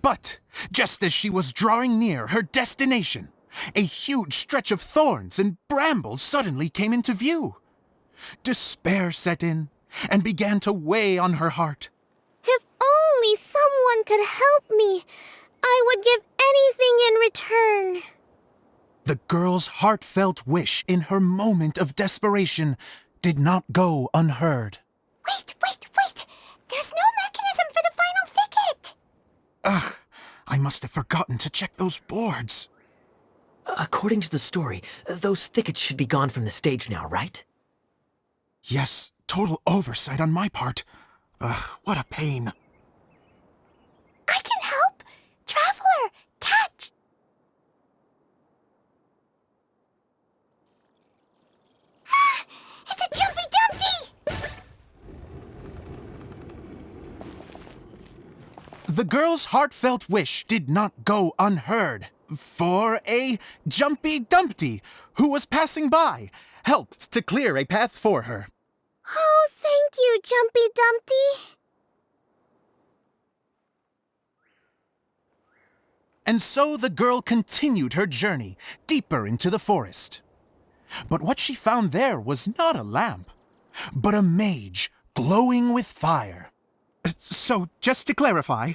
But just as she was drawing near her destination, a huge stretch of thorns and brambles suddenly came into view. Despair set in and began to weigh on her heart. If only someone could help me, I would give anything in return. The girl's heartfelt wish in her moment of desperation did not go unheard. Wait! There's no mechanism for the final thicket! Ugh, I must have forgotten to check those boards. According to the story, those thickets should be gone from the stage now, right? Yes, total oversight on my part. Ugh, what a pain. I can help! Traveler, catch! It's a Jumpy Dumpty! The girl's heartfelt wish did not go unheard, for a Jumpy Dumpty, who was passing by, helped to clear a path for her. Oh, thank you, Jumpy Dumpty. And so the girl continued her journey deeper into the forest. But what she found there was not a lamp, but a mage glowing with fire. So, just to clarify,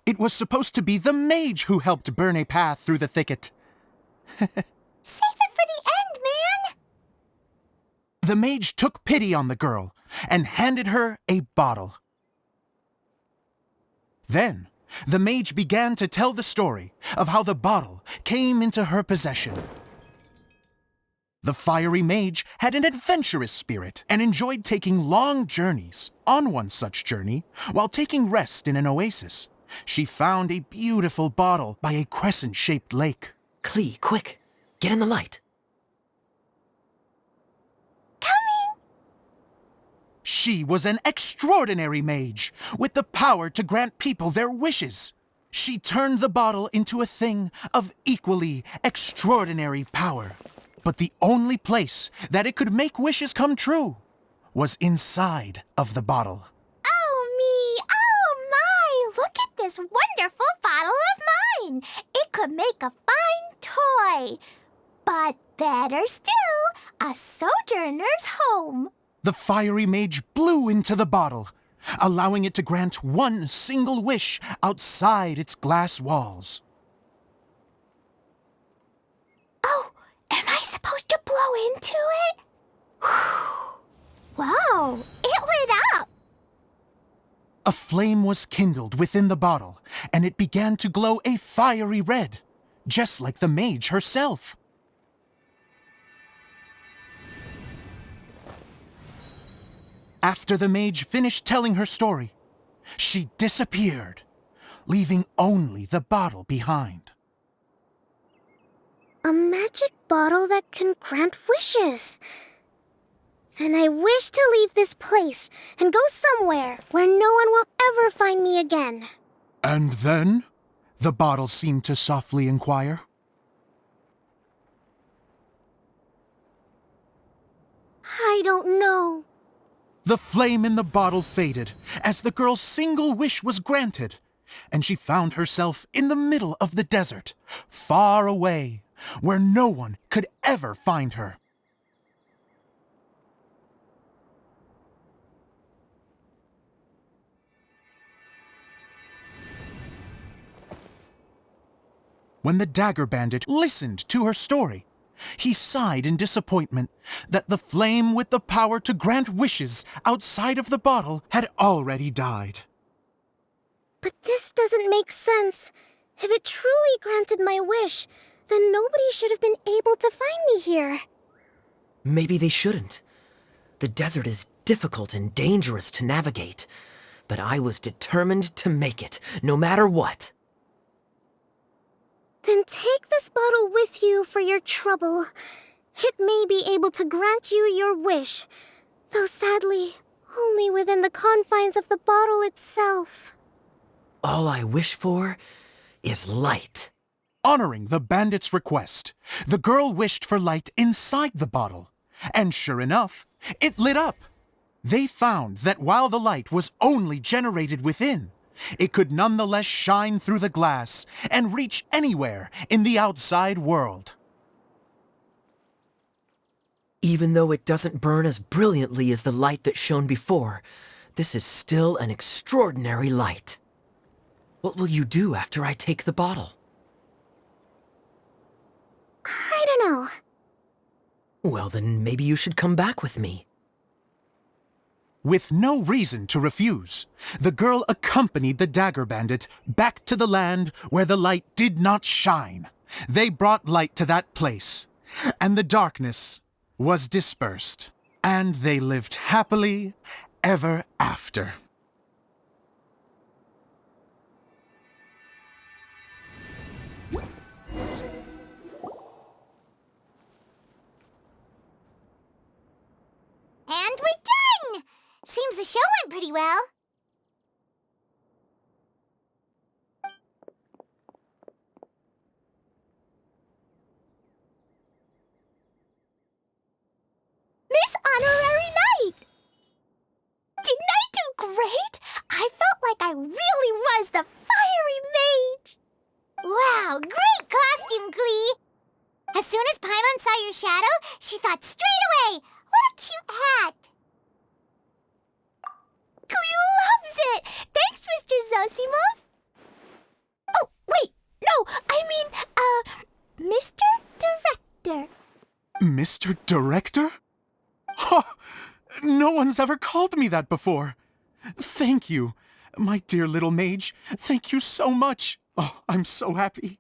it was supposed to be the mage who helped burn a path through the thicket. Save it for the end, man! The mage took pity on the girl and handed her a bottle. Then, the mage began to tell the story of how the bottle came into her possession. The fiery mage had an adventurous spirit and enjoyed taking long journeys. On one such journey, while taking rest in an oasis, she found a beautiful bottle by a crescent-shaped lake. Klee, quick! Get in the light! Coming! She was an extraordinary mage, with the power to grant people their wishes. She turned the bottle into a thing of equally extraordinary power. But the only place that it could make wishes come true was inside of the bottle. Oh me! Oh my! Look at this wonderful bottle of mine! It could make a fine toy. But better still, a sojourner's home. The fiery mage blew into the bottle, allowing it to grant one single wish outside its glass walls. Oh, am I supposed to blow into it? Whoa, it lit up! A flame was kindled within the bottle, and it began to glow a fiery red, just like the mage herself. After the mage finished telling her story, she disappeared, leaving only the bottle behind. A magic bottle that can grant wishes. Then I wish to leave this place and go somewhere where no one will ever find me again. And then? The bottle seemed to softly inquire. I don't know. The flame in the bottle faded as the girl's single wish was granted, and she found herself in the middle of the desert, far away, where no one could ever find her. When the dagger bandit listened to her story, he sighed in disappointment that the flame with the power to grant wishes outside of the bottle had already died. But this doesn't make sense. If it truly granted my wish, then nobody should have been able to find me here. Maybe they shouldn't. The desert is difficult and dangerous to navigate, but I was determined to make it, no matter what. Then take this bottle with you for your trouble. It may be able to grant you your wish, though sadly, only within the confines of the bottle itself. All I wish for is light. Honoring the bandit's request, the girl wished for light inside the bottle, and sure enough, it lit up. They found that while the light was only generated within, it could nonetheless shine through the glass and reach anywhere in the outside world. Even though it doesn't burn as brilliantly as the light that shone before, this is still an extraordinary light. What will you do after I take the bottle? I don't know. Well, then maybe you should come back with me. With no reason to refuse, the girl accompanied the dagger bandit back to the land where the light did not shine. They brought light to that place, and the darkness was dispersed, and they lived happily ever after. And we're done! Seems the show went pretty well. Miss Honorary Knight! Didn't I do great? I felt like I really was the fiery mage. Wow, great costume, Glee! As soon as Paimon saw your shadow, she thought straight away, what a cute hat! Glee loves it! Thanks, Mr. Zosimos! Oh, wait, no, I mean, Mr. Director. Mr. Director? Ha! No one's ever called me that before. Thank you, my dear little mage. Thank you so much. Oh, I'm so happy.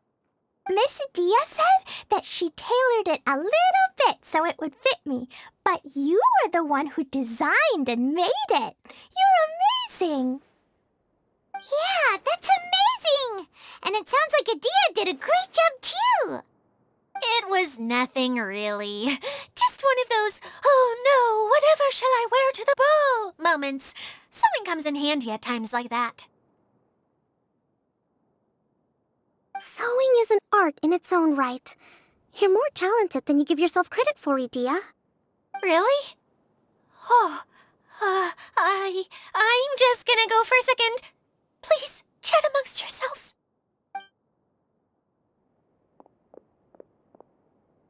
Miss Dia said that she tailored it a little bit so it would fit me, but you were the one who designed and made it. You're amazing. Yeah, that's amazing. And it sounds like Adia did a great job too. It was nothing really. Just one of those, oh no, whatever shall I wear to the ball moments. Sewing comes in handy at times like that. Sewing is an art in its own right. You're more talented than you give yourself credit for, Idia. Really? Oh, I'm just gonna go for a second. Please, chat amongst yourselves.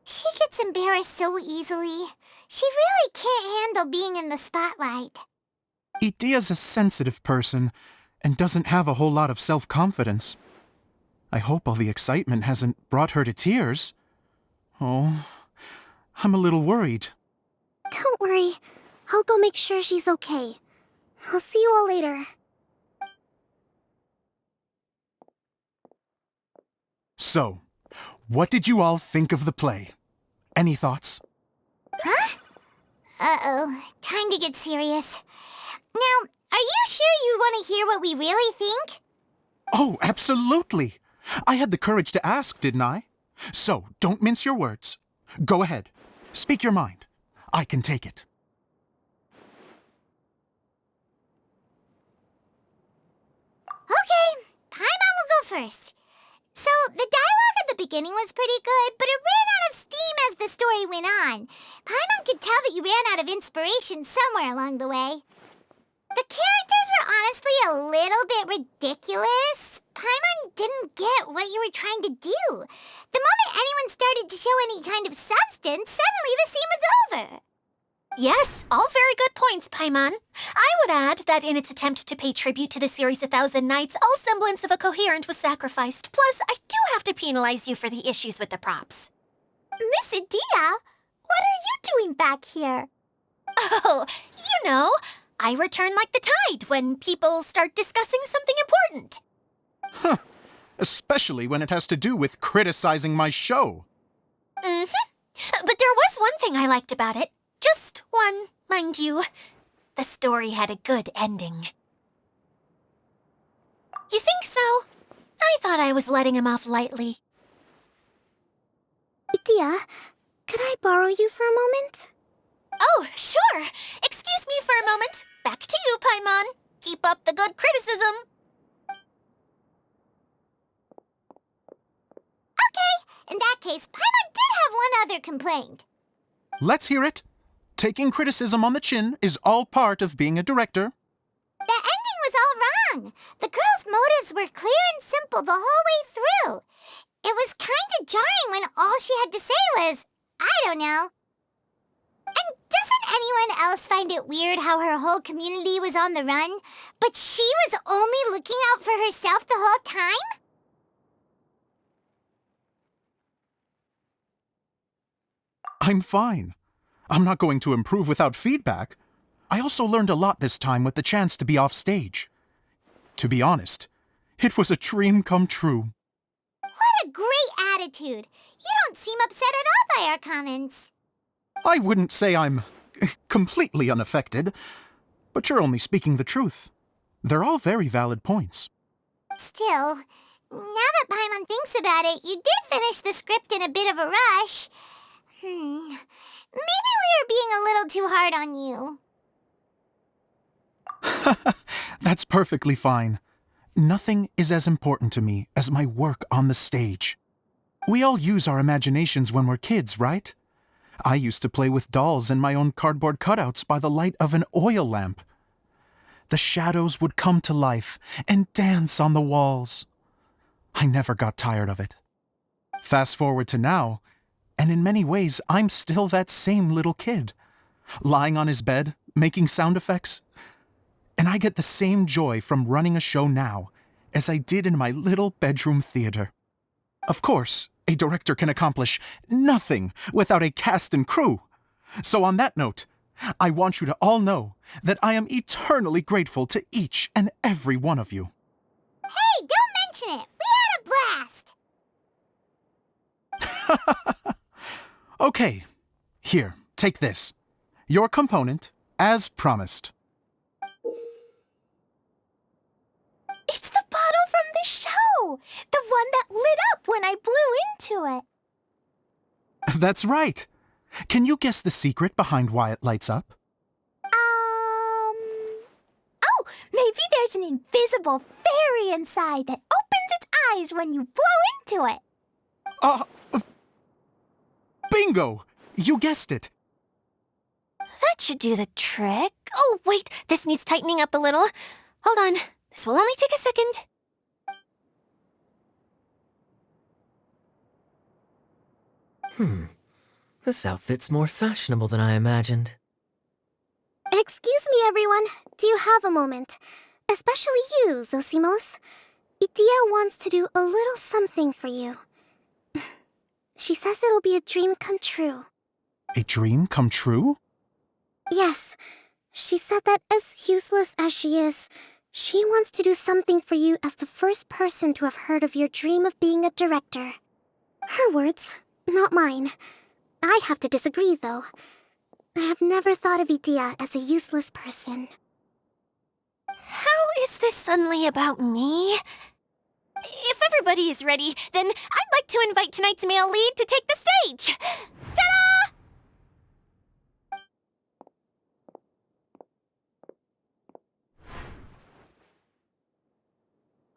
She gets embarrassed so easily. She really can't handle being in the spotlight. Idia's a sensitive person and doesn't have a whole lot of self-confidence. I hope all the excitement hasn't brought her to tears. Oh, I'm a little worried. Don't worry. I'll go make sure she's okay. I'll see you all later. So, what did you all think of the play? Any thoughts? Huh? Uh-oh. Time to get serious. Now, are you sure you want to hear what we really think? Oh, absolutely. I had the courage to ask, didn't I? So, don't mince your words. Go ahead. Speak your mind. I can take it. Okay, Paimon will go first. So, the dialogue at the beginning was pretty good, but it ran out of steam as the story went on. Paimon could tell that you ran out of inspiration somewhere along the way. The characters were honestly a little bit ridiculous. Paimon didn't get what you were trying to do. The moment anyone started to show any kind of substance, suddenly the scene was over. Yes, all very good points, Paimon. I would add that in its attempt to pay tribute to the series 1,000 Nights, all semblance of a coherent was sacrificed. Plus, I do have to penalize you for the issues with the props. Miss Adia, what are you doing back here? Oh, you know, I return like the tide when people start discussing something important. Huh. Especially when it has to do with criticizing my show. Mm-hmm. But there was one thing I liked about it. Just one, mind you. The story had a good ending. You think so? I thought I was letting him off lightly. Adia, could I borrow you for a moment? Oh, sure. Excuse me for a moment. Back to you, Paimon. Keep up the good criticism. Okay, in that case, Paimon did have one other complaint. Let's hear it. Taking criticism on the chin is all part of being a director. The ending was all wrong. The girls ideas were clear and simple the whole way through. It was kind of jarring when all she had to say was, I don't know. And doesn't anyone else find it weird how her whole community was on the run, but she was only looking out for herself the whole time? I'm fine. I'm not going to improve without feedback. I also learned a lot this time with the chance to be off stage. To be honest, it was a dream come true. What a great attitude. You don't seem upset at all by our comments. I wouldn't say I'm completely unaffected, but you're only speaking the truth. They're all very valid points. Still, now that Paimon thinks about it, you did finish the script in a bit of a rush. Maybe we were being a little too hard on you. That's perfectly fine. Nothing is as important to me as my work on the stage. We all use our imaginations when we're kids, right? I used to play with dolls and my own cardboard cutouts by the light of an oil lamp. The shadows would come to life and dance on the walls. I never got tired of it. Fast forward to now, and in many ways, I'm still that same little kid, lying on his bed, making sound effects. And I get the same joy from running a show now as I did in my little bedroom theater. Of course, a director can accomplish nothing without a cast and crew. So on that note, I want you to all know that I am eternally grateful to each and every one of you. Hey, don't mention it. We had a blast. Okay, here, take this. Your component, as promised. It's the bottle from the show! The one that lit up when I blew into it. That's right. Can you guess the secret behind why it lights up? Oh, maybe there's an invisible fairy inside that opens its eyes when you blow into it. Bingo! You guessed it. That should do the trick. Oh, wait, this needs tightening up a little. Hold on, this will only take a second. This outfit's more fashionable than I imagined. Excuse me, everyone. Do you have a moment? Especially you, Zosimos. Itia wants to do a little something for you. She says it'll be a dream come true. A dream come true? Yes. She said that as useless as she is, she wants to do something for you as the first person to have heard of your dream of being a director. Her words, not mine. I'd have to disagree, though. I have never thought of Itia as a useless person. How is this suddenly about me? If everybody is ready, then I'd like to invite tonight's male lead to take the stage. Ta-da!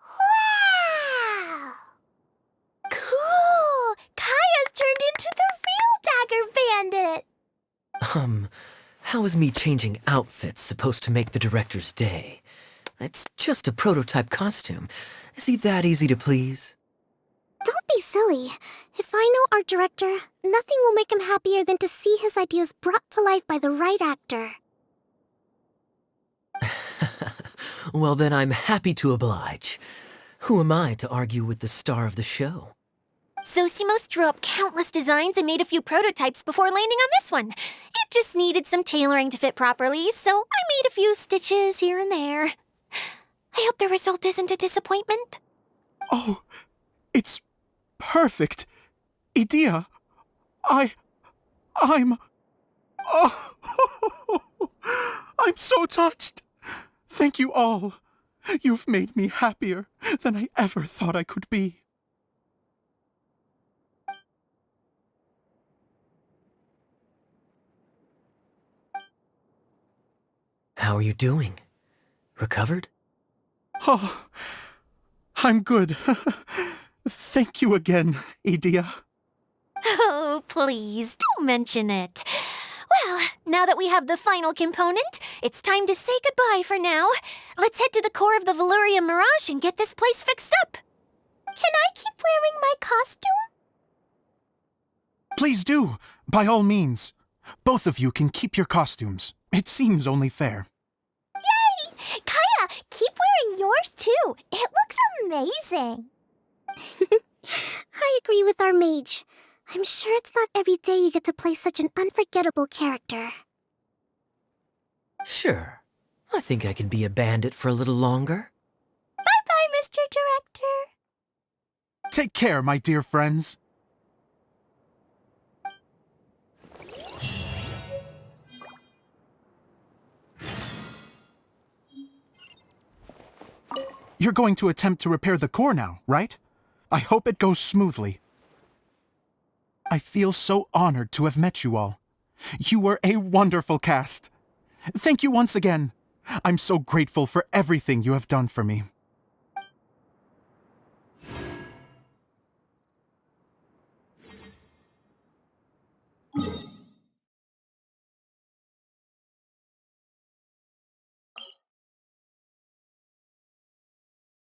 Wow! Cool! Kaya's turned into the real Dagger Bandit! How is me changing outfits supposed to make the director's day? It's just a prototype costume. Is he that easy to please? Don't be silly. If I know our director, nothing will make him happier than to see his ideas brought to life by the right actor. Well, then I'm happy to oblige. Who am I to argue with the star of the show? Zosimos drew up countless designs and made a few prototypes before landing on this one. It just needed some tailoring to fit properly, so I made a few stitches here and there. I hope the result isn't a disappointment. Oh, it's perfect. Idia, I'm so touched. Thank you all. You've made me happier than I ever thought I could be. How are you doing? Recovered? Oh, I'm good. Thank you again, Idia. Oh, please, don't mention it. Well, Now that we have the final component, it's time to say goodbye for now. Let's head to the core of the Veluria Mirage and get this place fixed up. Can I keep wearing my costume? Please do, by all means. Both of you can keep your costumes. It seems only fair. Yay! Kaya, keep wearing yours too. It looks amazing. I agree with our mage. I'm sure it's not every day you get to play such an unforgettable character. Sure. I think I can be a bandit for a little longer. Bye-bye, Mr. Director. Take care, my dear friends. You're going to attempt to repair the core now, right? I hope it goes smoothly. I feel so honored to have met you all. You were a wonderful cast. Thank you once again. I'm so grateful for everything you have done for me.